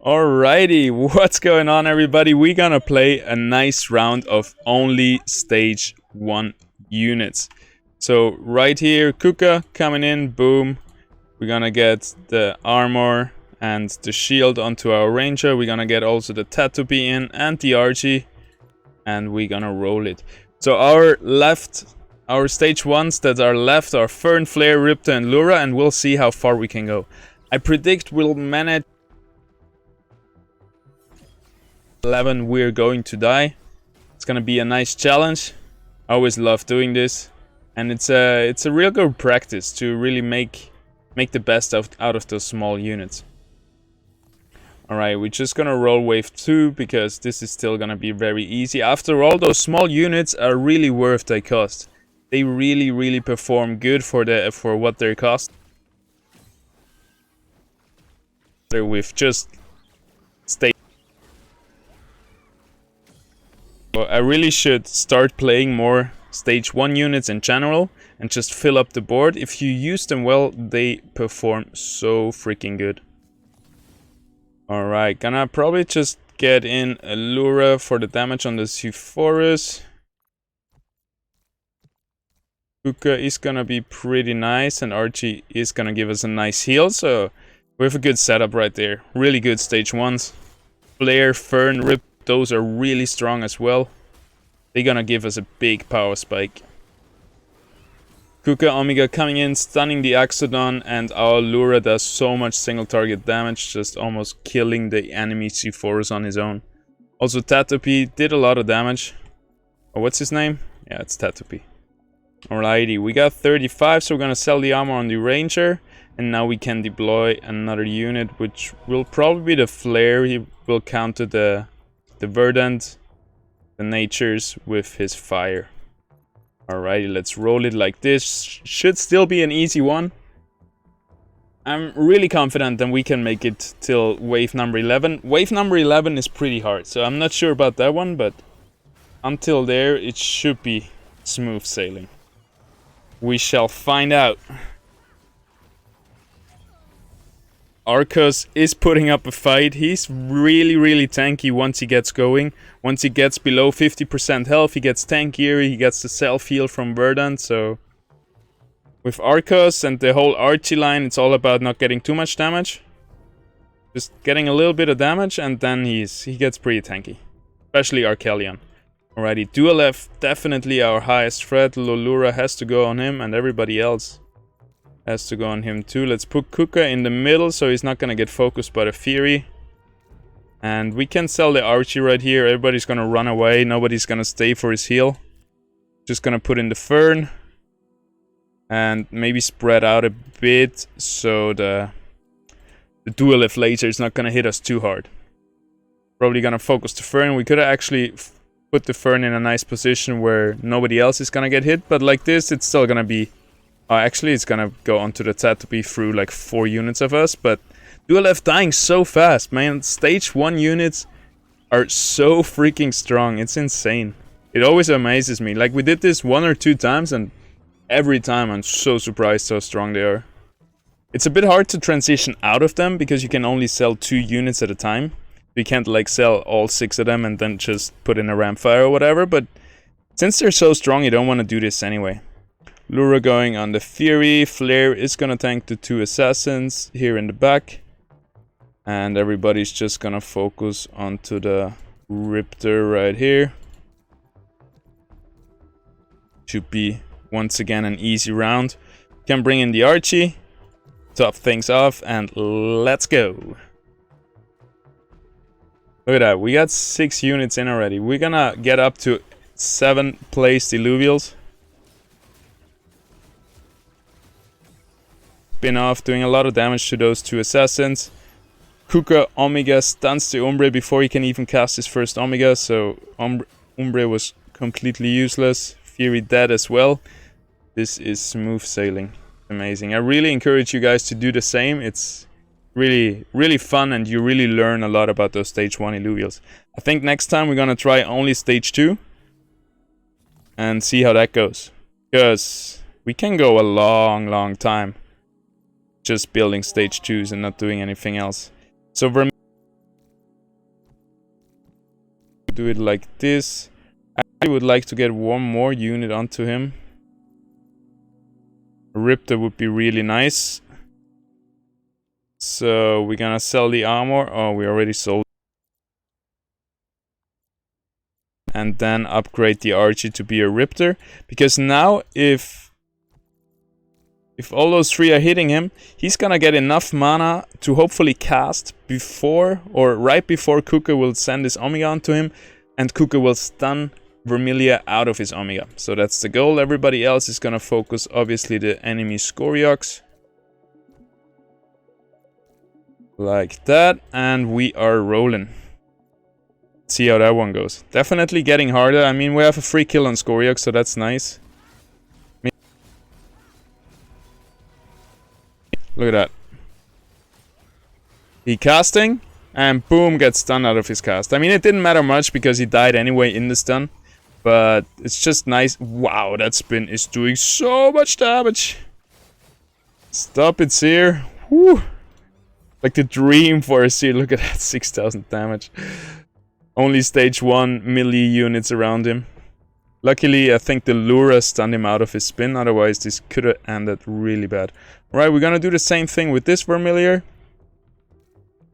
Alrighty, what's going on everybody? We're gonna play a nice round of only stage 1 units. So right here, Kuka coming in, boom. We're gonna get the armor and the shield onto our ranger. We're gonna get also the tattoo in and the Archie. And we're gonna roll it. So our stage 1s that are left are Fern, Flare, Ripta and Lura, and we'll see how far we can go. I predict we'll manage 11. We're going to die. It's gonna be a nice challenge. I always love doing this, and it's a real good practice to really make the best out of those small units. Alright, we're just gonna roll wave 2 because this is still gonna be very easy. After all, those small units are really worth their cost. They really perform good for what they cost. With just stay. I really should start playing more stage 1 units in general and just fill up the board. If you use them well, they perform so freaking good. Alright, gonna probably just get in a Lura for the damage on the Seaforus. Kuka is gonna be pretty nice, and Archie is gonna give us a nice heal, so we have a good setup right there. Really good stage 1s. Flare, Fern, Rip, those are really strong as well. They're gonna give us a big power spike. Kuka Omega coming in, stunning the Axodon, and our Lura does so much single target damage, just almost killing the enemy Seaforus on his own. Also Tatopi did a lot of damage. Oh, what's his name? Yeah, it's Tatopi. Alrighty, we got 35, so we're gonna sell the armor on the Ranger. And now we can deploy another unit, which will probably be the Flare. He will counter the Verdant, the Natures with his fire. Alrighty, let's roll it like this. Should still be an easy one. I'm really confident that we can make it till wave number 11. Wave number 11 is pretty hard, so I'm not sure about that one, but until there it should be smooth sailing. We shall find out. Arcos is putting up a fight. He's really tanky once he gets going. Once he gets below 50% health, he gets tankier, he gets the self-heal from Verdant, so... With Arcos and the whole Archie line, it's all about not getting too much damage. Just getting a little bit of damage, and then he gets pretty tanky. Especially Arcelion. Alrighty, Dualef, definitely our highest threat. Lolura has to go on him, and everybody else has to go on him too. Let's put Kuka in the middle so he's not gonna get focused by the Fury. And we can sell the Archie right here. Everybody's gonna run away. Nobody's gonna stay for his heal. Just gonna put in the Fern. And maybe spread out a bit so the Dualif laser is not gonna hit us too hard. Probably gonna focus the Fern. We could have actually put the Fern in a nice position where nobody else is gonna get hit. But like this, it's still gonna be... actually, it's gonna go onto the Tatopi through like 4 units of us, but Dualef dying so fast, man. Stage 1 units are so freaking strong. It's insane. It always amazes me. Like, we did this 1 or 2 times, and every time I'm so surprised how strong they are. It's a bit hard to transition out of them, because you can only sell 2 units at a time. You can't, like, sell all 6 of them and then just put in a Ramfire or whatever, but since they're so strong, you don't want to do this anyway. Lura going on the Fury. Flare is gonna tank the 2 assassins here in the back. And everybody's just gonna focus onto the Riptor right here. Should be, once again, an easy round. Can bring in the Archie. Top things off, and let's go. Look at that, we got 6 units in already. We're gonna get up to 7 placed Illuvials. Spin off, doing a lot of damage to those 2 assassins. Kuka Omega stuns the Umbre before he can even cast his first Omega, so Umbre was completely useless. Fury dead as well. This is smooth sailing. Amazing. I really encourage you guys to do the same. It's really fun, and you really learn a lot about those stage 1 Illuvials. I think next time we're gonna try only stage 2 and see how that goes, because we can go a long time just building stage 2s and not doing anything else. So do it like this. I would like to get one more unit onto him. A Riptor would be really nice. So we're gonna sell the armor. Oh, we already sold. And then upgrade the Archie to be a Riptor. Because now if all those three are hitting him, he's gonna get enough mana to hopefully cast before or right before Kuka will send his Omega onto him, and Kuka will stun Vermilia out of his Omega. So that's the goal. Everybody else is gonna focus obviously the enemy Scoriox. Like that, and we are rolling. See how that one goes. Definitely getting harder. I mean, we have a free kill on Scoriox, so that's nice. Look at that. He casting, and boom, gets stunned out of his cast. I mean, it didn't matter much because he died anyway in the stun. But it's just nice. Wow, that spin is doing so much damage. Stop it, Seer. Whew. Like the dream for a Seer. Look at that, 6,000 damage. Only stage 1 melee units around him. Luckily, I think the Lura stunned him out of his spin. Otherwise, this could have ended really bad. Alright, we're gonna do the same thing with this Vermilion.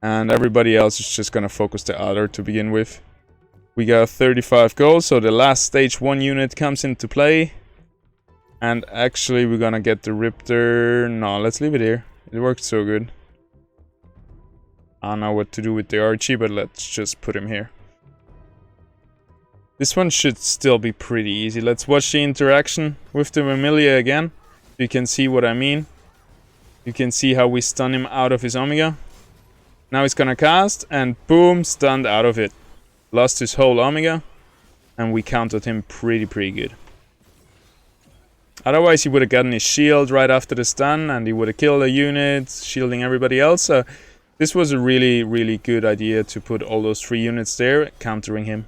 And everybody else is just gonna focus the other to begin with. We got 35 gold, so the last stage 1 unit comes into play. And actually, we're gonna get the Riptor. No, let's leave it here. It worked so good. I don't know what to do with the Archie, but let's just put him here. This one should still be pretty easy. Let's watch the interaction with the Vermilia again. You can see what I mean. You can see how we stun him out of his Omega. Now he's gonna cast, and boom, stunned out of it. Lost his whole Omega, and we countered him pretty good. Otherwise, he would have gotten his shield right after the stun, and he would have killed a unit, shielding everybody else. So this was a really good idea to put all those 3 units there, countering him.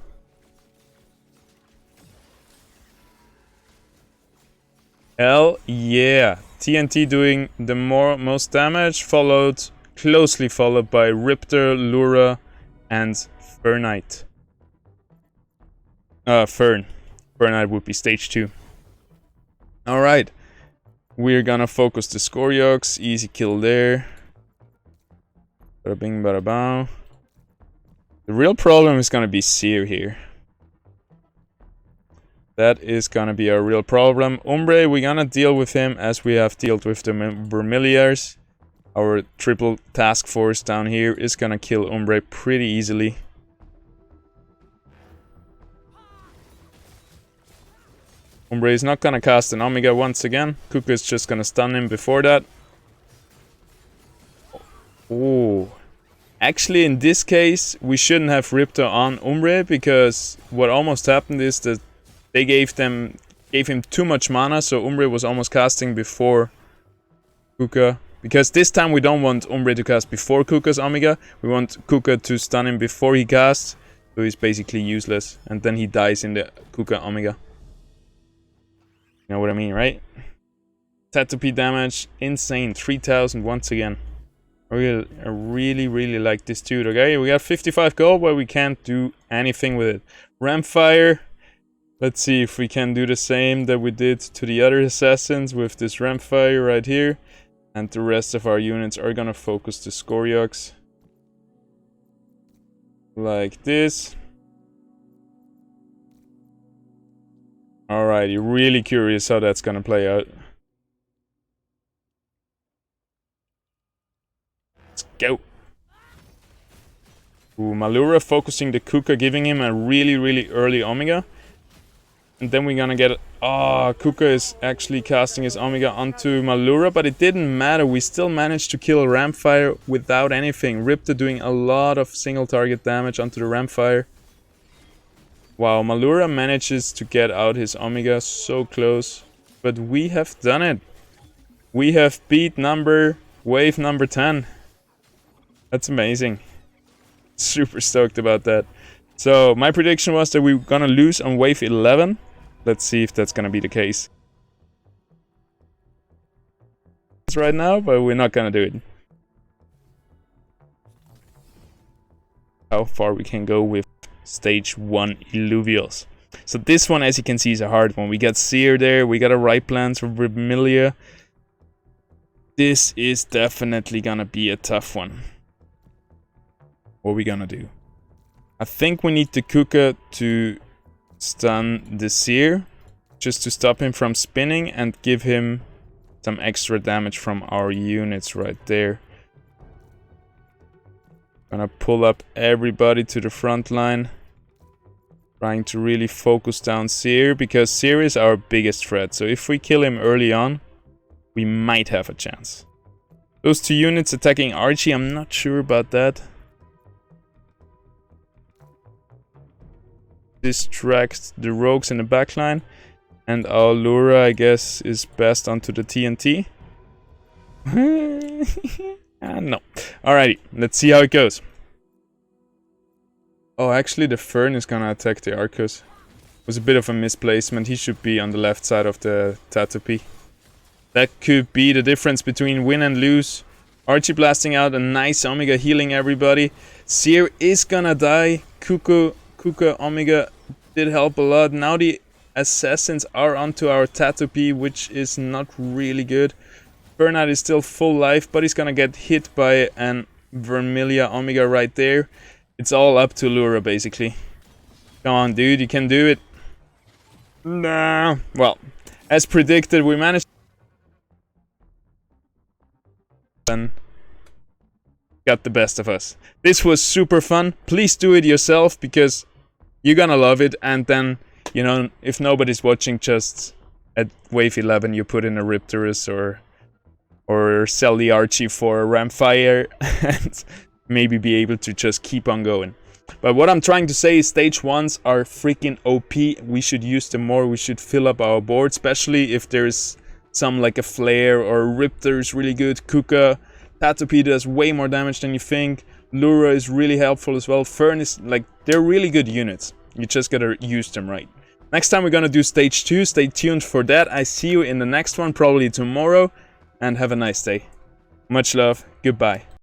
Hell yeah. TNT doing the most damage, closely followed by Riptor, Lura, and Fernite. Fernite would be stage 2. Alright. We're gonna focus the Scoriox. Easy kill there. Bada bing, bada bow. The real problem is gonna be Seer here. That is gonna be a real problem. Umbre, we're gonna deal with him as we have dealt with the Vermiliars. Our triple task force down here is gonna kill Umbre pretty easily. Umbre is not gonna cast an Omega once again. Kuka is just gonna stun him before that. Oh. Actually, in this case, we shouldn't have Riptor on Umbre, because what almost happened is that they gave him too much mana, so Umbre was almost casting before Kuka. Because this time we don't want Umbre to cast before Kuka's Omega. We want Kuka to stun him before he casts. So he's basically useless. And then he dies in the Kuka Omega. You know what I mean, right? Tatopy damage, insane. 3,000 once again. I really like this dude, okay? We got 55 gold, but we can't do anything with it. Rampfire. Let's see if we can do the same that we did to the other assassins with this Rampfire right here. And the rest of our units are gonna focus the Scoriox. Like this. Alright, you're really curious how that's gonna play out. Let's go. Ooh, Malura focusing the Kuka, giving him a really early Omega. And then we're gonna get... Oh, Kuka is actually casting his Omega onto Malura, but it didn't matter. We still managed to kill Rampfire without anything. Riptor doing a lot of single target damage onto the Rampfire. Wow, Malura manages to get out his Omega so close. But we have done it. We have beat wave number 10. That's amazing. Super stoked about that. So my prediction was that we were gonna lose on wave 11. Let's see if that's gonna be the case. It's right now, but we're not gonna do it. How far we can go with stage 1 Illuvials. So this one, as you can see, is a hard one. We got Seer there, we got a right plans for Vermilia. This is definitely gonna be a tough one. What are we gonna do? I think we need the Kuka to stun the Seer, just to stop him from spinning and give him some extra damage from our units right there. Gonna pull up everybody to the front line. Trying to really focus down Seer, because Seer is our biggest threat. So if we kill him early on, we might have a chance. Those 2 units attacking Archie, I'm not sure about that. Distract the rogues in the backline. And our Lura, I guess, is best onto the TNT. No. Alrighty, let's see how it goes. Oh, actually the Fern is gonna attack the Arcus. It was a bit of a misplacement. He should be on the left side of the Tatopy. That could be the difference between win and lose. Archie blasting out, a nice Omega healing everybody. Seer is gonna die. Kuka Omega did help a lot. Now the Assassins are onto our Tatopy, which is not really good. Burnout is still full life, but he's gonna get hit by an Vermilia Omega right there. It's all up to Lura, basically. Come on, dude, you can do it. Nah. Well, as predicted, we managed. And got the best of us. This was super fun. Please do it yourself, because you're gonna love it. And then, you know, if nobody's watching, just at wave 11 you put in a Riptorus or sell the Archie for a Ramfire and maybe be able to just keep on going. But what I'm trying to say is stage 1s are freaking OP. We should use them more. We should fill up our board, especially if there's some like a Flare or Riptor is really good. Kuka, Tatopy does way more damage than you think. Lura is really helpful as well. Fern is like, they're really good units. You just gotta use them right. Next time we're gonna do stage 2. Stay tuned for that. I see you in the next one, probably tomorrow. And have a nice day. Much love. Goodbye.